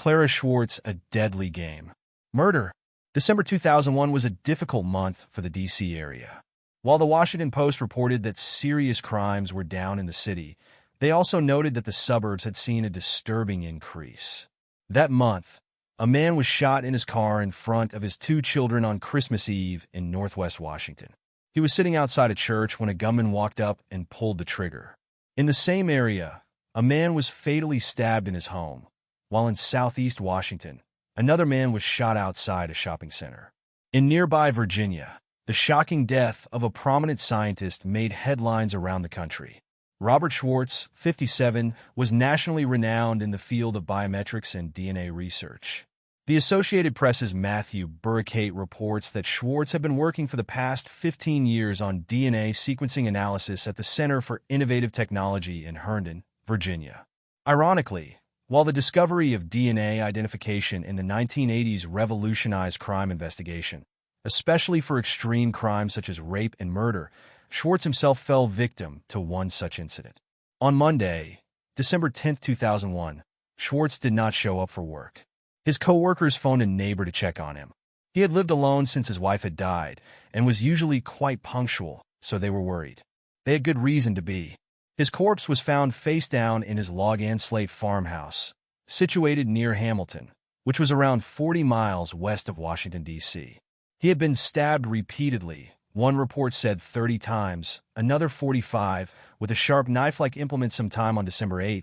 Clara Schwartz, A Deadly Game. Murder. December 2001 was a difficult month for the D.C. area. While the Washington Post reported that serious crimes were down in the city, they also noted that the suburbs had seen a disturbing increase. That month, a man was shot in his car in front of his two children on Christmas Eve in Northwest Washington. He was sitting outside a church when a gunman walked up and pulled the trigger. In the same area, a man was fatally stabbed in his home, while in Southeast Washington, another man was shot outside a shopping center. In nearby Virginia, the shocking death of a prominent scientist made headlines around the country. Robert Schwartz, 57, was nationally renowned in the field of biometrics and DNA research. The Associated Press's Matthew Burkett reports that Schwartz had been working for the past 15 years on DNA sequencing analysis at the Center for Innovative Technology in Herndon, Virginia. Ironically, while the discovery of DNA identification in the 1980s revolutionized crime investigation, especially for extreme crimes such as rape and murder, Schwartz himself fell victim to one such incident. On Monday, December 10, 2001, Schwartz did not show up for work. His co-workers phoned a neighbor to check on him. He had lived alone since his wife had died and was usually quite punctual, so they were worried. They had good reason to be. His corpse was found face down in his log-and-slate farmhouse, situated near Hamilton, which was around 40 miles west of Washington, D.C. He had been stabbed repeatedly, one report said 30 times, another 45, with a sharp knife-like implement sometime on December 8,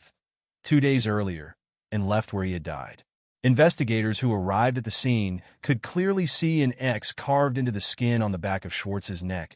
2 days earlier, and left where he had died. Investigators who arrived at the scene could clearly see an X carved into the skin on the back of Schwartz's neck,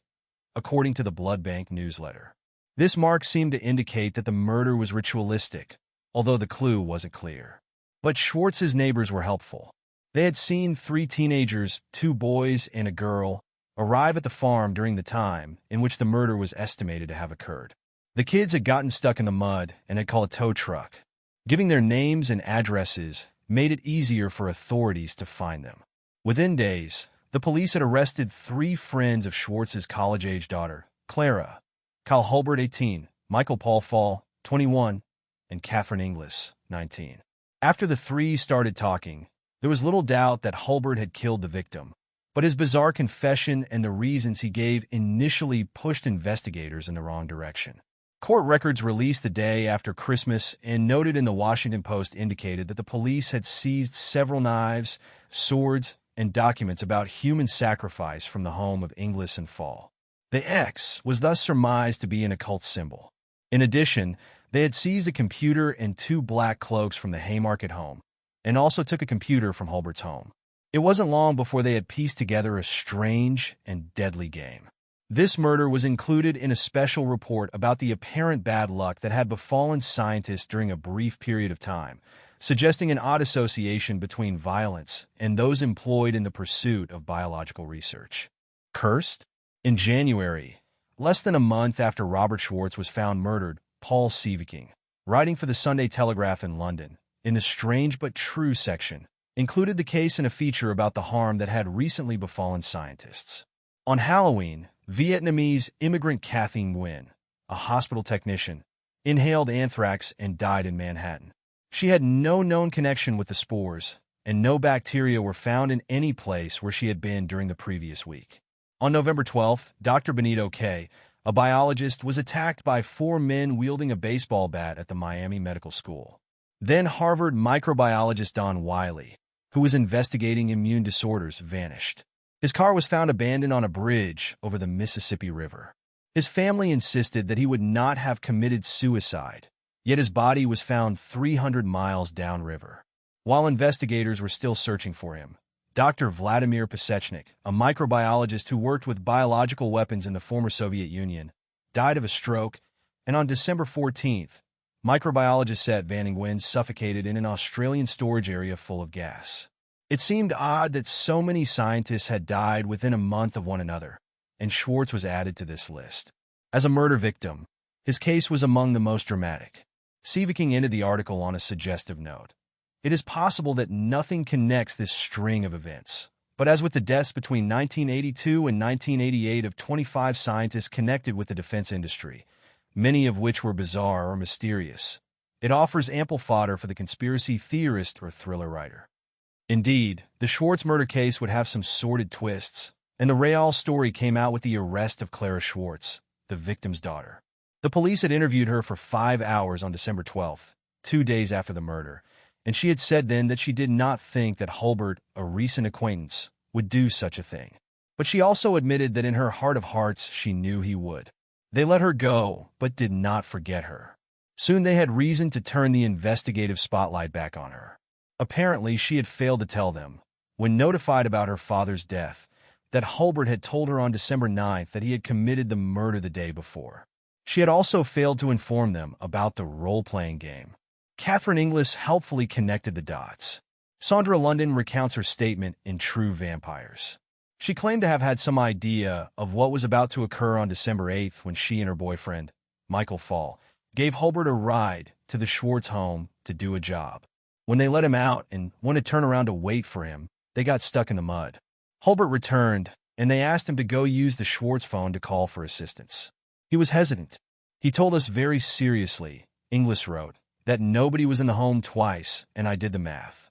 according to the Blood Bank newsletter. This mark seemed to indicate that the murder was ritualistic, although the clue wasn't clear. But Schwartz's neighbors were helpful. They had seen 3 teenagers, 2 boys and a girl, arrive at the farm during the time in which the murder was estimated to have occurred. The kids had gotten stuck in the mud and had called a tow truck. Giving their names and addresses made it easier for authorities to find them. Within days, the police had arrested 3 friends of Schwartz's college-age daughter, Clara, Kyle Hulbert, 18, Michael Paul Fall, 21, and Catherine Inglis, 19. After the 3 started talking, there was little doubt that Hulbert had killed the victim, but his bizarre confession and the reasons he gave initially pushed investigators in the wrong direction. Court records released the day after Christmas and noted in the Washington Post indicated that the police had seized several knives, swords, and documents about human sacrifice from the home of Inglis and Fall. The X was thus surmised to be an occult symbol. In addition, they had seized a computer and 2 black cloaks from the Haymarket home, and also took a computer from Hulbert's home. It wasn't long before they had pieced together a strange and deadly game. This murder was included in a special report about the apparent bad luck that had befallen scientists during a brief period of time, suggesting an odd association between violence and those employed in the pursuit of biological research. Cursed? In January, less than a month after Robert Schwartz was found murdered, Paul Sieveking, writing for the Sunday Telegraph in London, in the Strange But True section, included the case in a feature about the harm that had recently befallen scientists. On Halloween, Vietnamese immigrant Kathy Nguyen, a hospital technician, inhaled anthrax and died in Manhattan. She had no known connection with the spores, and no bacteria were found in any place where she had been during the previous week. On November 12, Dr. Benito K., a biologist, was attacked by 4 men wielding a baseball bat at the Miami Medical School. Then Harvard microbiologist Don Wiley, who was investigating immune disorders, vanished. His car was found abandoned on a bridge over the Mississippi River. His family insisted that he would not have committed suicide, yet his body was found 300 miles downriver. While investigators were still searching for him, Dr. Vladimir Pasechnik, a microbiologist who worked with biological weapons in the former Soviet Union, died of a stroke, and on December 14th, microbiologists said Van Nguyen suffocated in an Australian storage area full of gas. It seemed odd that so many scientists had died within a month of one another, and Schwartz was added to this list. As a murder victim, his case was among the most dramatic. Sieveking ended the article on a suggestive note. It is possible that nothing connects this string of events, but as with the deaths between 1982 and 1988 of 25 scientists connected with the defense industry, many of which were bizarre or mysterious, It offers ample fodder for the conspiracy theorist or thriller writer. Indeed, the Schwartz murder case would have some sordid twists, and the Real story came out with the arrest of Clara Schwartz, the victim's daughter. The police had interviewed her for 5 hours on December 12th, 2 days after the murder, and she had said then that she did not think that Hulbert, a recent acquaintance, would do such a thing. But she also admitted that in her heart of hearts she knew he would. They let her go, but did not forget her. Soon they had reason to turn the investigative spotlight back on her. Apparently, she had failed to tell them, when notified about her father's death, that Hulbert had told her on December 9th that he had committed the murder the day before. She had also failed to inform them about the role-playing game. Catherine Inglis helpfully connected the dots. Sandra London recounts her statement in True Vampires. She claimed to have had some idea of what was about to occur on December 8th when she and her boyfriend, Michael Fall, gave Hulbert a ride to the Schwartz home to do a job. When they let him out and wanted to turn around to wait for him, they got stuck in the mud. Hulbert returned, and they asked him to go use the Schwartz phone to call for assistance. He was hesitant. He told us very seriously, Inglis wrote, that nobody was in the home twice, and I did the math.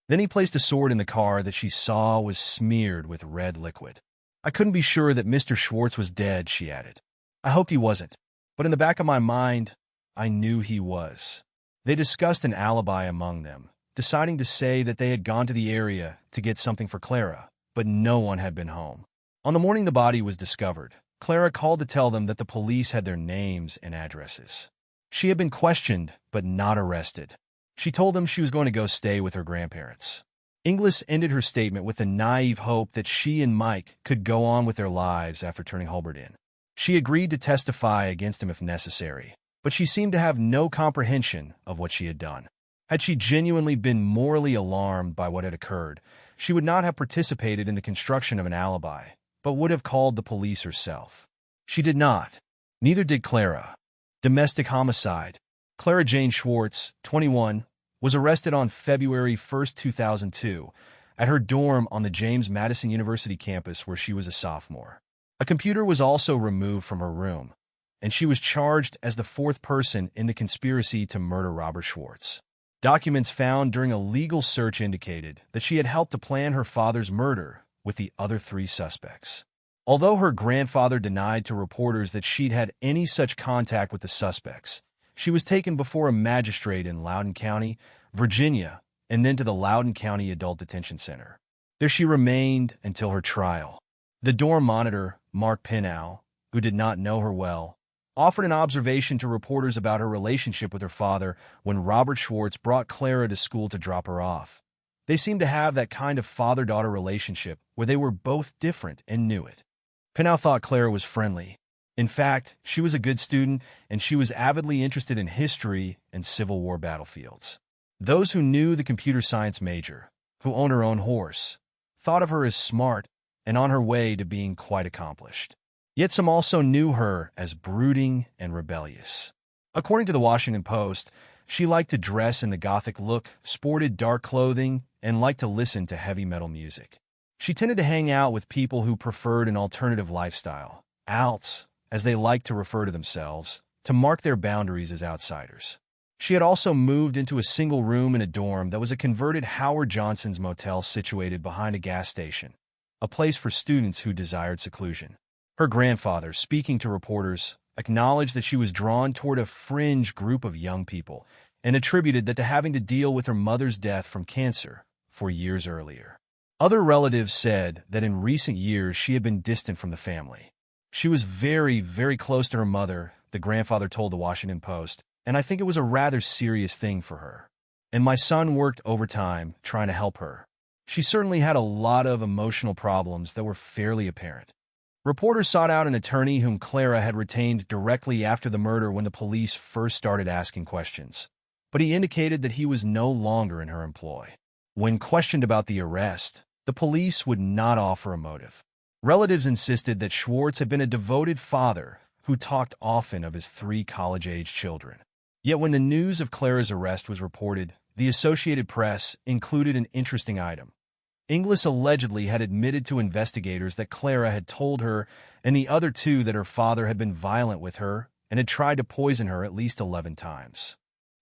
Then he placed a sword in the car that she saw was smeared with red liquid. I couldn't be sure that Mr. Schwartz was dead, she added. I hoped he wasn't, but in the back of my mind, I knew he was. They discussed an alibi among them, deciding to say that they had gone to the area to get something for Clara, but no one had been home. On the morning the body was discovered, Clara called to tell them that the police had their names and addresses. She had been questioned, but not arrested. She told them she was going to go stay with her grandparents. Inglis ended her statement with the naive hope that she and Mike could go on with their lives after turning Hulbert in. She agreed to testify against him if necessary, but she seemed to have no comprehension of what she had done. Had she genuinely been morally alarmed by what had occurred, she would not have participated in the construction of an alibi, but would have called the police herself. She did not. Neither did Clara. Domestic homicide. Clara Jane Schwartz, 21, was arrested on February 1, 2002, at her dorm on the James Madison University campus where she was a sophomore. A computer was also removed from her room, and she was charged as the fourth person in the conspiracy to murder Robert Schwartz. Documents found during a legal search indicated that she had helped to plan her father's murder with the other 3 suspects. Although her grandfather denied to reporters that she'd had any such contact with the suspects, she was taken before a magistrate in Loudoun County, Virginia, and then to the Loudoun County Adult Detention Center. There she remained until her trial. The dorm monitor, Mark Pinow, who did not know her well, offered an observation to reporters about her relationship with her father when Robert Schwartz brought Clara to school to drop her off. They seemed to have that kind of father-daughter relationship where they were both different and knew it. Pinow thought Clara was friendly. In fact, she was a good student, and she was avidly interested in history and Civil War battlefields. Those who knew the computer science major, who owned her own horse, thought of her as smart and on her way to being quite accomplished. Yet some also knew her as brooding and rebellious. According to the Washington Post, she liked to dress in the Gothic look, sported dark clothing, and liked to listen to heavy metal music. She tended to hang out with people who preferred an alternative lifestyle, outs, as they liked to refer to themselves, to mark their boundaries as outsiders. She had also moved into a single room in a dorm that was a converted Howard Johnson's motel situated behind a gas station, a place for students who desired seclusion. Her grandfather, speaking to reporters, acknowledged that she was drawn toward a fringe group of young people and attributed that to having to deal with her mother's death from cancer 4 years earlier. Other relatives said that in recent years she had been distant from the family. She was very, very close to her mother, the grandfather told the Washington Post, and I think it was a rather serious thing for her. And my son worked overtime trying to help her. She certainly had a lot of emotional problems that were fairly apparent. Reporters sought out an attorney whom Clara had retained directly after the murder when the police first started asking questions, but he indicated that he was no longer in her employ. When questioned about the arrest, the police would not offer a motive. Relatives insisted that Schwartz had been a devoted father who talked often of his 3 college-age children. Yet when the news of Clara's arrest was reported, the Associated Press included an interesting item. Inglis allegedly had admitted to investigators that Clara had told her and the other 2 that her father had been violent with her and had tried to poison her at least 11 times.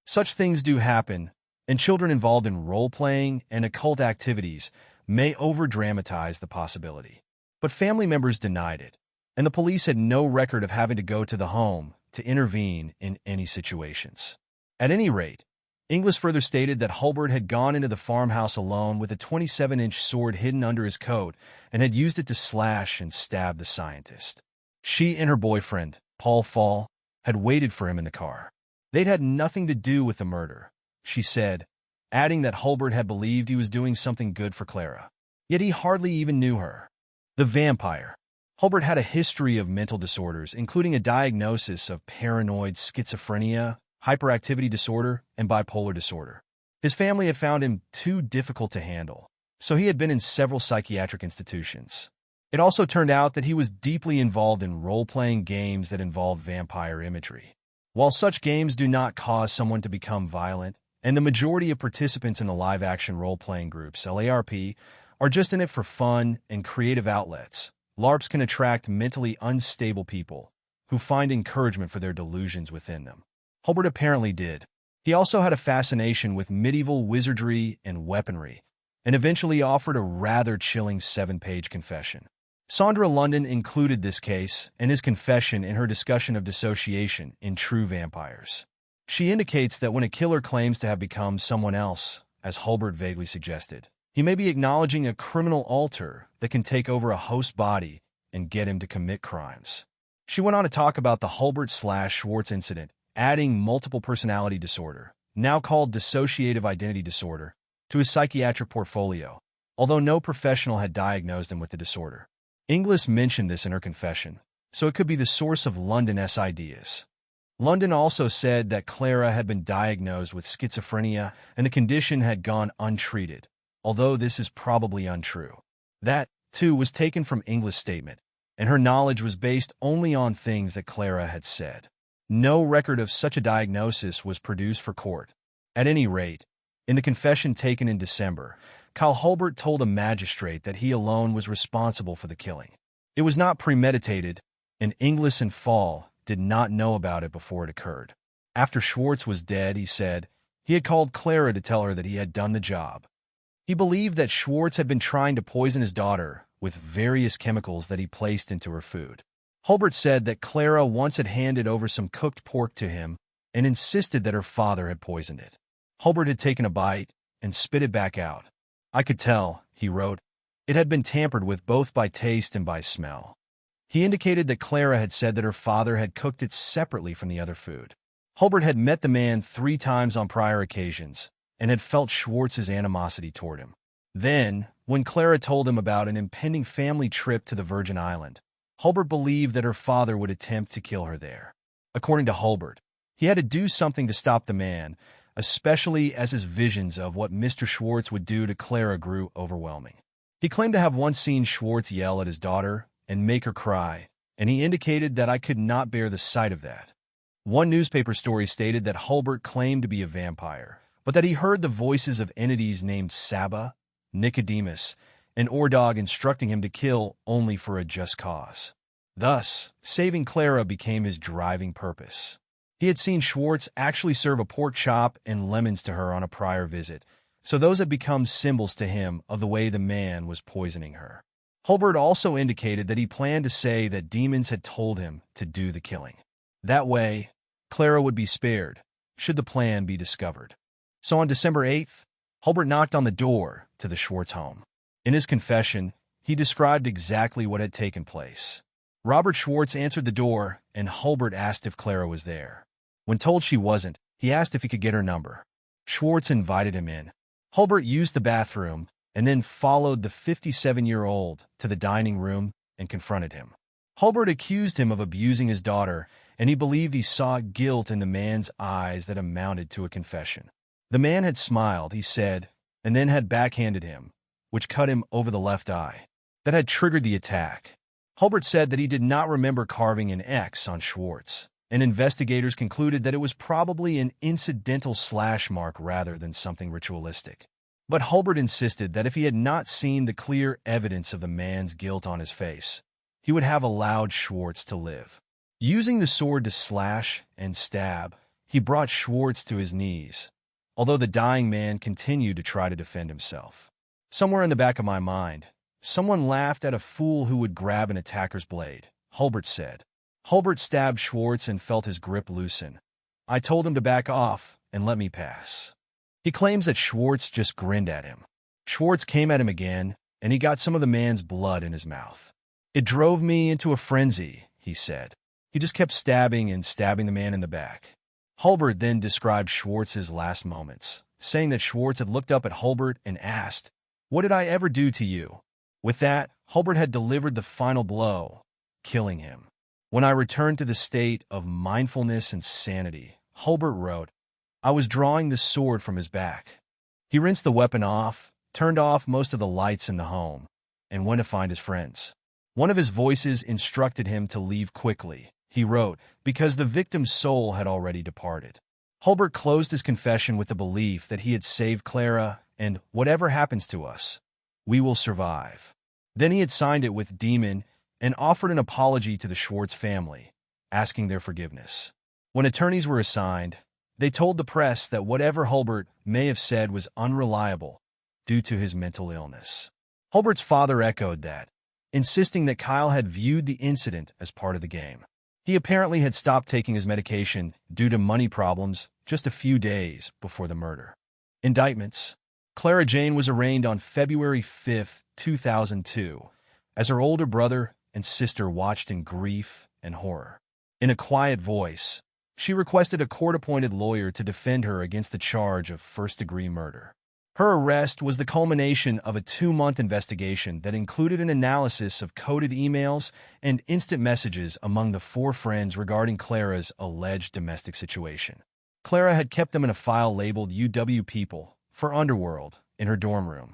Such things do happen, and children involved in role-playing and occult activities may over-dramatize the possibility. But family members denied it, and the police had no record of having to go to the home to intervene in any situations. At any rate, Inglis further stated that Hulbert had gone into the farmhouse alone with a 27-inch sword hidden under his coat and had used it to slash and stab the scientist. She and her boyfriend, Paul Fall, had waited for him in the car. They'd had nothing to do with the murder, she said, adding that Hulbert had believed he was doing something good for Clara. Yet he hardly even knew her. The vampire. Hulbert had a history of mental disorders, including a diagnosis of paranoid schizophrenia, hyperactivity disorder, and bipolar disorder. His family had found him too difficult to handle, so he had been in several psychiatric institutions. It also turned out that he was deeply involved in role-playing games that involved vampire imagery. While such games do not cause someone to become violent, and the majority of participants in the live-action role-playing groups, LARP, are just in it for fun and creative outlets, LARPs can attract mentally unstable people who find encouragement for their delusions within them. Hulbert apparently did. He also had a fascination with medieval wizardry and weaponry, and eventually offered a rather chilling 7-page confession. Sandra London included this case and his confession in her discussion of dissociation in True Vampires. She indicates that when a killer claims to have become someone else, as Hulbert vaguely suggested, he may be acknowledging a criminal alter that can take over a host body and get him to commit crimes. She went on to talk about the Hulbert/Schwartz incident, adding multiple personality disorder, now called dissociative identity disorder, to his psychiatric portfolio, although no professional had diagnosed him with the disorder. Inglis mentioned this in her confession, so it could be the source of London's ideas. London also said that Clara had been diagnosed with schizophrenia and the condition had gone untreated, although this is probably untrue. That, too, was taken from Inglis' statement, and her knowledge was based only on things that Clara had said. No record of such a diagnosis was produced for court. At any rate, in the confession taken in December, Kyle Hulbert told a magistrate that he alone was responsible for the killing. It was not premeditated, and Inglis and Fall did not know about it before it occurred. After Schwartz was dead, he said, he had called Clara to tell her that he had done the job. He believed that Schwartz had been trying to poison his daughter with various chemicals that he placed into her food. Hulbert said that Clara once had handed over some cooked pork to him and insisted that her father had poisoned it. Hulbert had taken a bite and spit it back out. I could tell, he wrote, it had been tampered with both by taste and by smell. He indicated that Clara had said that her father had cooked it separately from the other food. Hulbert had met the man 3 times on prior occasions and had felt Schwartz's animosity toward him. Then, when Clara told him about an impending family trip to the Virgin Island, Hulbert believed that her father would attempt to kill her there. According to Hulbert, he had to do something to stop the man, especially as his visions of what Mr. Schwartz would do to Clara grew overwhelming. He claimed to have once seen Schwartz yell at his daughter and make her cry, and he indicated that I could not bear the sight of that. One newspaper story stated that Hulbert claimed to be a vampire, but that he heard the voices of entities named Saba, Nicodemus, and Ordog instructing him to kill only for a just cause. Thus, saving Clara became his driving purpose. He had seen Schwartz actually serve a pork chop and lemons to her on a prior visit, so those had become symbols to him of the way the man was poisoning her. Hulbert also indicated that he planned to say that demons had told him to do the killing. That way, Clara would be spared, should the plan be discovered. So on December 8th, Hulbert knocked on the door to the Schwartz home. In his confession, he described exactly what had taken place. Robert Schwartz answered the door, and Hulbert asked if Clara was there. When told she wasn't, he asked if he could get her number. Schwartz invited him in. Hulbert used the bathroom and then followed the 57-year-old to the dining room and confronted him. Hulbert accused him of abusing his daughter, and he believed he saw guilt in the man's eyes that amounted to a confession. The man had smiled, he said, and then had backhanded him, which cut him over the left eye. That had triggered the attack. Hulbert said that he did not remember carving an X on Schwartz, and investigators concluded that it was probably an incidental slash mark rather than something ritualistic. But Hulbert insisted that if he had not seen the clear evidence of the man's guilt on his face, he would have allowed Schwartz to live. Using the sword to slash and stab, he brought Schwartz to his knees, although the dying man continued to try to defend himself. Somewhere in the back of my mind, someone laughed at a fool who would grab an attacker's blade, Holbert said. Holbert stabbed Schwartz and felt his grip loosen. I told him to back off and let me pass. He claims that Schwartz just grinned at him. Schwartz came at him again, and he got some of the man's blood in his mouth. It drove me into a frenzy, he said. He just kept stabbing and stabbing the man in the back. Holbert then described Schwartz's last moments, saying that Schwartz had looked up at Holbert and asked, "What did I ever do to you?" With that, Holbert had delivered the final blow, killing him. When I returned to the state of mindfulness and sanity, Holbert wrote, I was drawing the sword from his back. He rinsed the weapon off, turned off most of the lights in the home, and went to find his friends. One of his voices instructed him to leave quickly, he wrote, because the victim's soul had already departed. Holbert closed his confession with the belief that he had saved Clara and, whatever happens to us, we will survive. Then he had signed it with Demon and offered an apology to the Schwartz family, asking their forgiveness. When attorneys were assigned, they told the press that whatever Holbert may have said was unreliable due to his mental illness. Holbert's father echoed that, insisting that Kyle had viewed the incident as part of the game. He apparently had stopped taking his medication due to money problems just a few days before the murder. Indictments. Clara Jane was arraigned on February 5, 2002, as her older brother and sister watched in grief and horror. In a quiet voice, she requested a court-appointed lawyer to defend her against the charge of first-degree murder. Her arrest was the culmination of a 2-month investigation that included an analysis of coded emails and instant messages among the 4 friends regarding Clara's alleged domestic situation. Clara had kept them in a file labeled UW People for Underworld in her dorm room.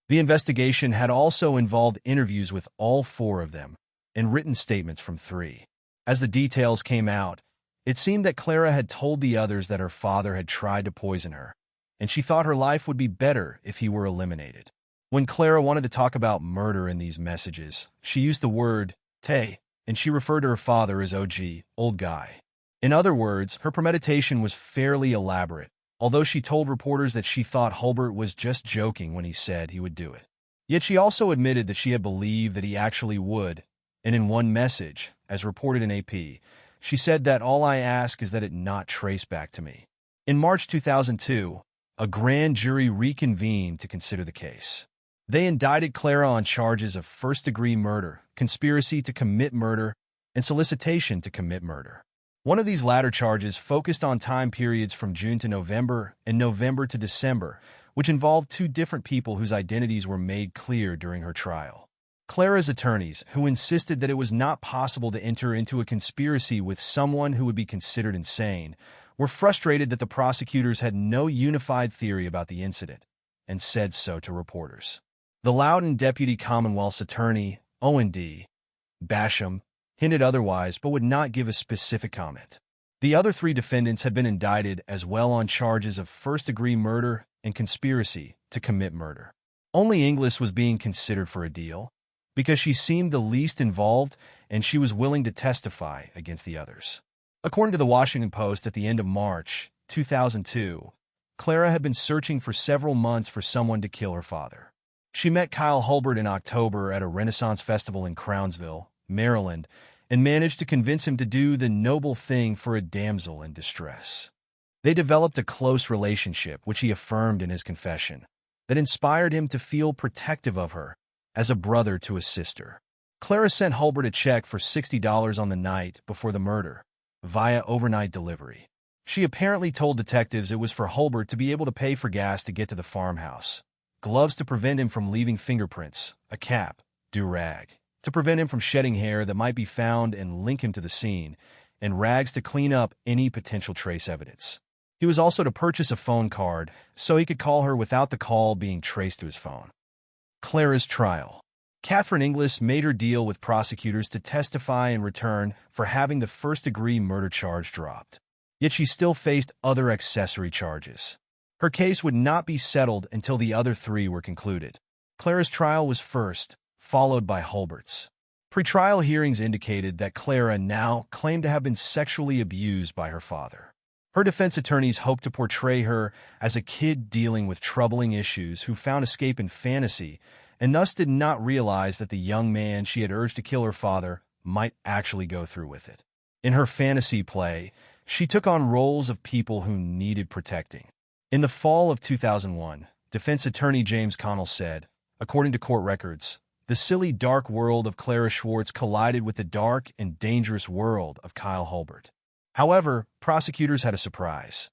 The investigation had also involved interviews with all 4 of them and written statements from 3. As the details came out, it seemed that Clara had told the others that her father had tried to poison her, and she thought her life would be better if he were eliminated. When Clara wanted to talk about murder in these messages, she used the word "tay," and she referred to her father as OG, old guy. In other words, her premeditation was fairly elaborate, although she told reporters that she thought Holbert was just joking when he said he would do it. Yet she also admitted that she had believed that he actually would, and in one message, as reported in AP, she said that all I ask is that it not trace back to me. In March 2002, a grand jury reconvened to consider the case. They indicted Clara on charges of first-degree murder, conspiracy to commit murder, and solicitation to commit murder. One of these latter charges focused on time periods from June to November and November to December, which involved 2 different people whose identities were made clear during her trial. Clara's attorneys, who insisted that it was not possible to enter into a conspiracy with someone who would be considered insane, were frustrated that the prosecutors had no unified theory about the incident, and said so to reporters. The Loudoun Deputy Commonwealth's Attorney, O&D, Basham, hinted otherwise but would not give a specific comment. The other 3 defendants had been indicted as well on charges of first-degree murder and conspiracy to commit murder. Only Inglis was being considered for a deal, because she seemed the least involved and she was willing to testify against the others. According to the Washington Post, at the end of March 2002, Clara had been searching for several months for someone to kill her father. She met Kyle Holbert in October at a Renaissance festival in Crownsville, Maryland, and managed to convince him to do the noble thing for a damsel in distress. They developed a close relationship, which he affirmed in his confession, that inspired him to feel protective of her as a brother to a sister. Clara sent Holbert a check for $60 on the night before the murder, via overnight delivery. She apparently told detectives it was for Holbert to be able to pay for gas to get to the farmhouse, gloves to prevent him from leaving fingerprints, a cap, do-rag, to prevent him from shedding hair that might be found and link him to the scene, and rags to clean up any potential trace evidence. He was also to purchase a phone card so he could call her without the call being traced to his phone. Clara's trial. Catherine Inglis made her deal with prosecutors to testify in return for having the first-degree murder charge dropped. Yet she still faced other accessory charges. Her case would not be settled until the other 3 were concluded. Clara's trial was first, followed by Holbert's. Pretrial hearings indicated that Clara now claimed to have been sexually abused by her father. Her defense attorneys hoped to portray her as a kid dealing with troubling issues who found escape in fantasy and thus did not realize that the young man she had urged to kill her father might actually go through with it. In her fantasy play, she took on roles of people who needed protecting. In the fall of 2001, defense attorney James Connell said, according to court records, the silly, dark world of Clara Schwartz collided with the dark and dangerous world of Kyle Hulbert. However, prosecutors had a surprise.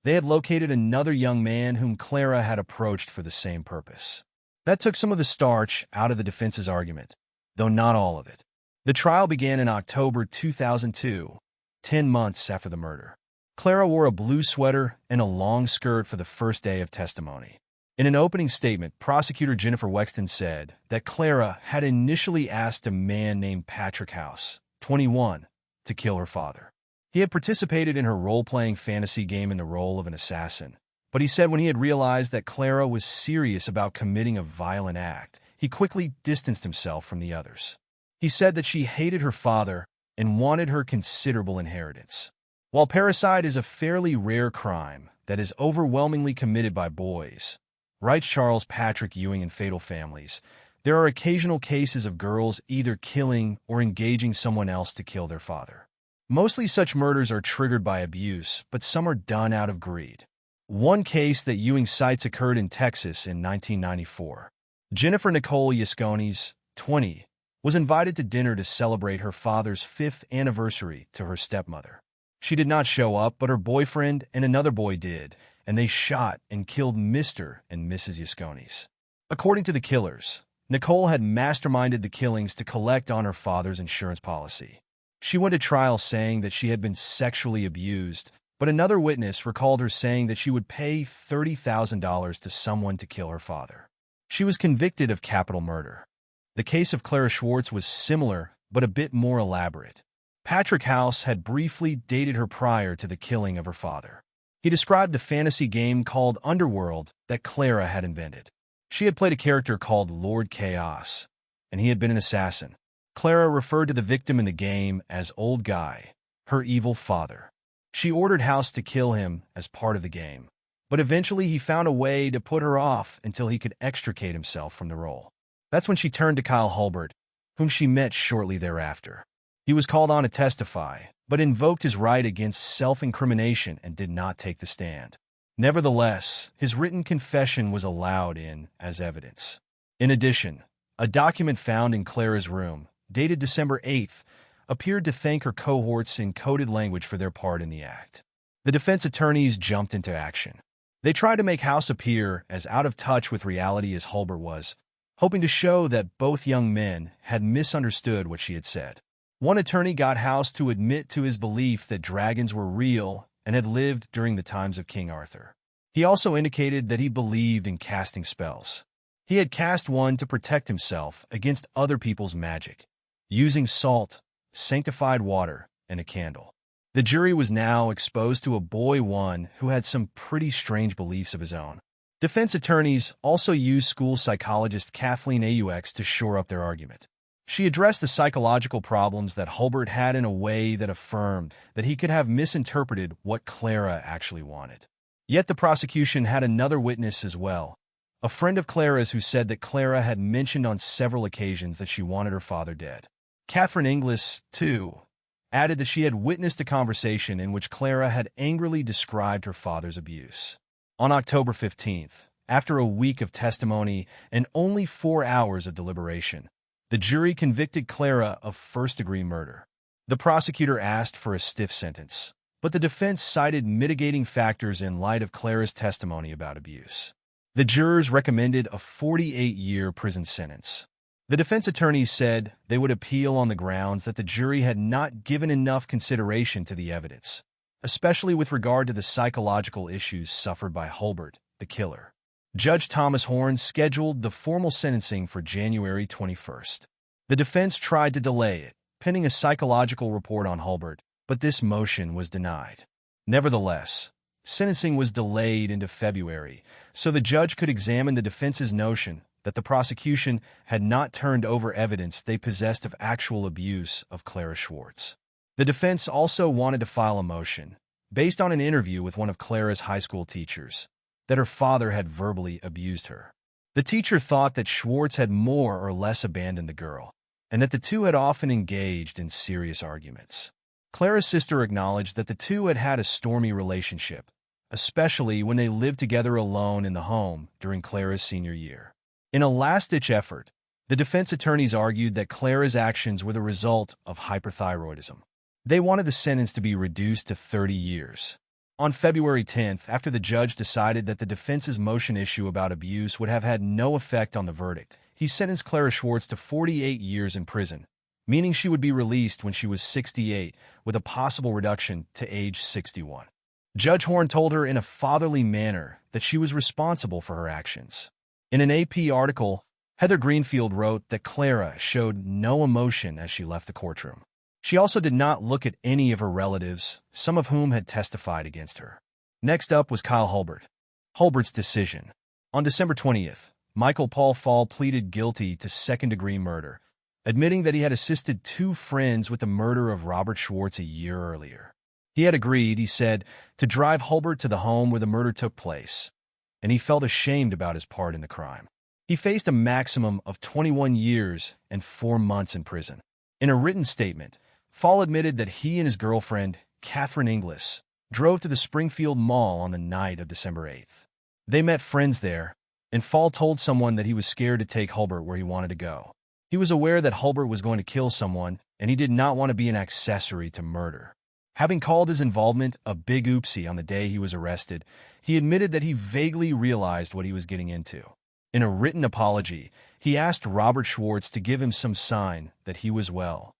They had located another young man whom Clara had approached for the same purpose. That took some of the starch out of the defense's argument, though not all of it. The trial began in October 2002, 10 months after the murder. Clara wore a blue sweater and a long skirt for the first day of testimony. In an opening statement, prosecutor Jennifer Wexton said that Clara had initially asked a man named Patrick House, 21, to kill her father. He had participated in her role-playing fantasy game in the role of an assassin, but he said when he had realized that Clara was serious about committing a violent act, he quickly distanced himself from the others. He said that she hated her father and wanted her considerable inheritance. While parricide is a fairly rare crime that is overwhelmingly committed by boys, writes Charles Patrick Ewing in Fatal Families, there are occasional cases of girls either killing or engaging someone else to kill their father. Mostly such murders are triggered by abuse, but some are done out of greed. One case that Ewing cites occurred in Texas in 1994. Jennifer Nicole Yascones, 20, was invited to dinner to celebrate her father's 5th anniversary to her stepmother. She did not show up, but her boyfriend and another boy did, and they shot and killed Mr. and Mrs. Yascones. According to the killers, Nicole had masterminded the killings to collect on her father's insurance policy. She went to trial saying that she had been sexually abused, but another witness recalled her saying that she would pay $30,000 to someone to kill her father. She was convicted of capital murder. The case of Clara Schwartz was similar, but a bit more elaborate. Patrick House had briefly dated her prior to the killing of her father. He described the fantasy game called Underworld that Clara had invented. She had played a character called Lord Chaos, and he had been an assassin. Clara referred to the victim in the game as Old Guy, her evil father. She ordered House to kill him as part of the game, but eventually he found a way to put her off until he could extricate himself from the role. That's when she turned to Kyle Hulbert, whom she met shortly thereafter. He was called on to testify, but invoked his right against self-incrimination and did not take the stand. Nevertheless, his written confession was allowed in as evidence. In addition, a document found in Clara's room, dated December 8th, appeared to thank her cohorts in coded language for their part in the act. The defense attorneys jumped into action. They tried to make House appear as out of touch with reality as Hulbert was, hoping to show that both young men had misunderstood what she had said. One attorney got House to admit to his belief that dragons were real and had lived during the times of King Arthur. He also indicated that he believed in casting spells. He had cast one to protect himself against other people's magic, using salt, sanctified water, and a candle. The jury was now exposed to a boy one who had some pretty strange beliefs of his own. Defense attorneys also used school psychologist Kathleen Aux to shore up their argument. She addressed the psychological problems that Hulbert had in a way that affirmed that he could have misinterpreted what Clara actually wanted. Yet the prosecution had another witness as well, a friend of Clara's who said that Clara had mentioned on several occasions that she wanted her father dead. Catherine Inglis, too, added that she had witnessed a conversation in which Clara had angrily described her father's abuse. On October 15th, after a week of testimony and only 4 hours of deliberation, the jury convicted Clara of first-degree murder. The prosecutor asked for a stiff sentence, but the defense cited mitigating factors in light of Clara's testimony about abuse. The jurors recommended a 48-year prison sentence. The defense attorneys said they would appeal on the grounds that the jury had not given enough consideration to the evidence, especially with regard to the psychological issues suffered by Hulbert, the killer. Judge Thomas Horn scheduled the formal sentencing for January 21st. The defense tried to delay it, pending a psychological report on Hulbert, but this motion was denied. Nevertheless, sentencing was delayed into February, so the judge could examine the defense's notion that the prosecution had not turned over evidence they possessed of actual abuse of Clara Schwartz. The defense also wanted to file a motion, based on an interview with one of Clara's high school teachers, that her father had verbally abused her. The teacher thought that Schwartz had more or less abandoned the girl, and that the two had often engaged in serious arguments. Clara's sister acknowledged that the two had had a stormy relationship, especially when they lived together alone in the home during Clara's senior year. In a last-ditch effort, the defense attorneys argued that Clara's actions were the result of hyperthyroidism. They wanted the sentence to be reduced to 30 years. On February 10th, after the judge decided that the defense's motion issue about abuse would have had no effect on the verdict, he sentenced Clara Schwartz to 48 years in prison, meaning she would be released when she was 68, with a possible reduction to age 61. Judge Horn told her in a fatherly manner that she was responsible for her actions. In an AP article, Heather Greenfield wrote that Clara showed no emotion as she left the courtroom. She also did not look at any of her relatives, some of whom had testified against her. Next up was Kyle Hulbert. Hulbert's decision. On December 20th, Michael Paul Fall pleaded guilty to second-degree murder, admitting that he had assisted two friends with the murder of Robert Schwartz a year earlier. He had agreed, he said, to drive Hulbert to the home where the murder took place, and he felt ashamed about his part in the crime. He faced a maximum of 21 years and 4 months in prison. In a written statement, Fall admitted that he and his girlfriend, Catherine Inglis, drove to the Springfield Mall on the night of December 8th. They met friends there, and Fall told someone that he was scared to take Hulbert where he wanted to go. He was aware that Hulbert was going to kill someone, and he did not want to be an accessory to murder. Having called his involvement a big oopsie on the day he was arrested, he admitted that he vaguely realized what he was getting into. In a written apology, he asked Robert Schwartz to give him some sign that he was well.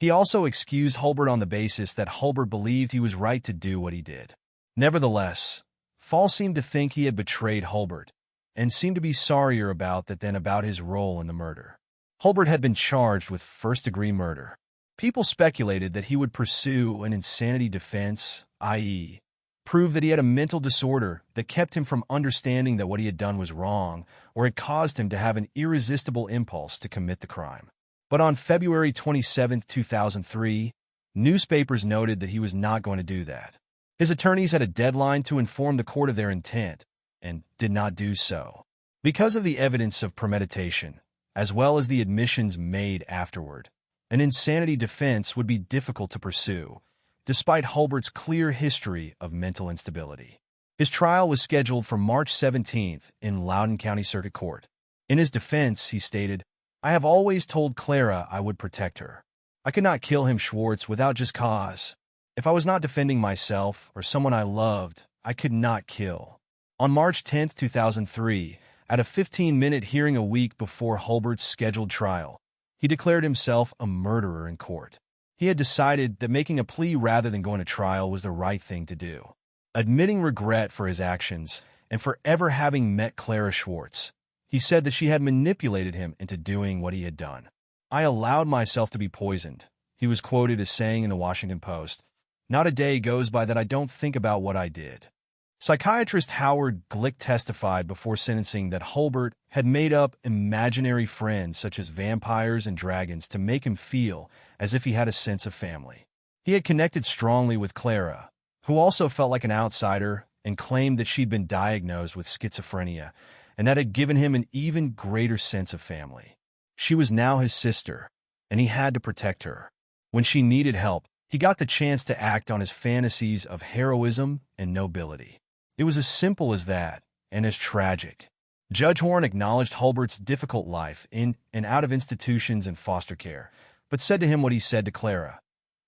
He also excused Hulbert on the basis that Hulbert believed he was right to do what he did. Nevertheless, Fall seemed to think he had betrayed Hulbert, and seemed to be sorrier about that than about his role in the murder. Hulbert had been charged with first-degree murder. People speculated that he would pursue an insanity defense, i.e., prove that he had a mental disorder that kept him from understanding that what he had done was wrong, or had caused him to have an irresistible impulse to commit the crime. But on February 27, 2003, newspapers noted that he was not going to do that. His attorneys had a deadline to inform the court of their intent, and did not do so. Because of the evidence of premeditation, as well as the admissions made afterward, an insanity defense would be difficult to pursue, despite Hulbert's clear history of mental instability. His trial was scheduled for March 17th in Loudoun County Circuit Court. In his defense, he stated, "I have always told Clara I would protect her. I could not kill him, Schwartz, without just cause. If I was not defending myself or someone I loved, I could not kill." On March 10, 2003, at a 15-minute hearing a week before Hulbert's scheduled trial, he declared himself a murderer in court. He had decided that making a plea rather than going to trial was the right thing to do. Admitting regret for his actions and for ever having met Clara Schwartz, he said that she had manipulated him into doing what he had done. "I allowed myself to be poisoned," he was quoted as saying in the Washington Post. "Not a day goes by that I don't think about what I did." Psychiatrist Howard Glick testified before sentencing that Hulbert had made up imaginary friends such as vampires and dragons to make him feel as if he had a sense of family. He had connected strongly with Clara, who also felt like an outsider and claimed that she'd been diagnosed with schizophrenia, and that had given him an even greater sense of family. She was now his sister, and he had to protect her. When she needed help, he got the chance to act on his fantasies of heroism and nobility. It was as simple as that, and as tragic. Judge Horn acknowledged Hulbert's difficult life in and out of institutions and foster care, but said to him what he said to Clara: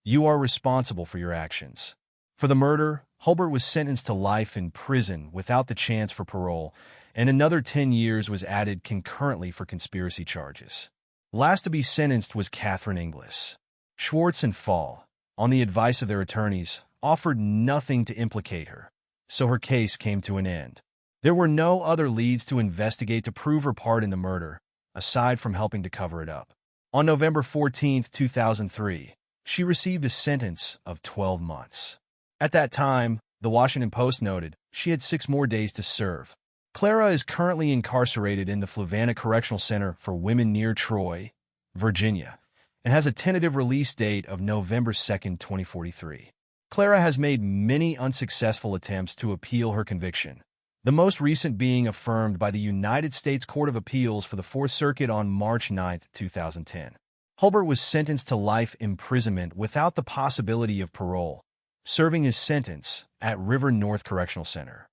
"You are responsible for your actions." For the murder, Hulbert was sentenced to life in prison without the chance for parole, and another 10 years was added concurrently for conspiracy charges. Last to be sentenced was Catherine Inglis. Schwartz and Fall, on the advice of their attorneys, offered nothing to implicate her, so her case came to an end. There were no other leads to investigate to prove her part in the murder, aside from helping to cover it up. On November 14, 2003, she received a sentence of 12 months. At that time, the Washington Post noted, she had 6 more days to serve. Clara is currently incarcerated in the Fluvanna Correctional Center for Women near Troy, Virginia, and has a tentative release date of November 2, 2043. Clara has made many unsuccessful attempts to appeal her conviction, the most recent being affirmed by the United States Court of Appeals for the Fourth Circuit on March 9, 2010. Hulbert was sentenced to life imprisonment without the possibility of parole, serving his sentence at River North Correctional Center.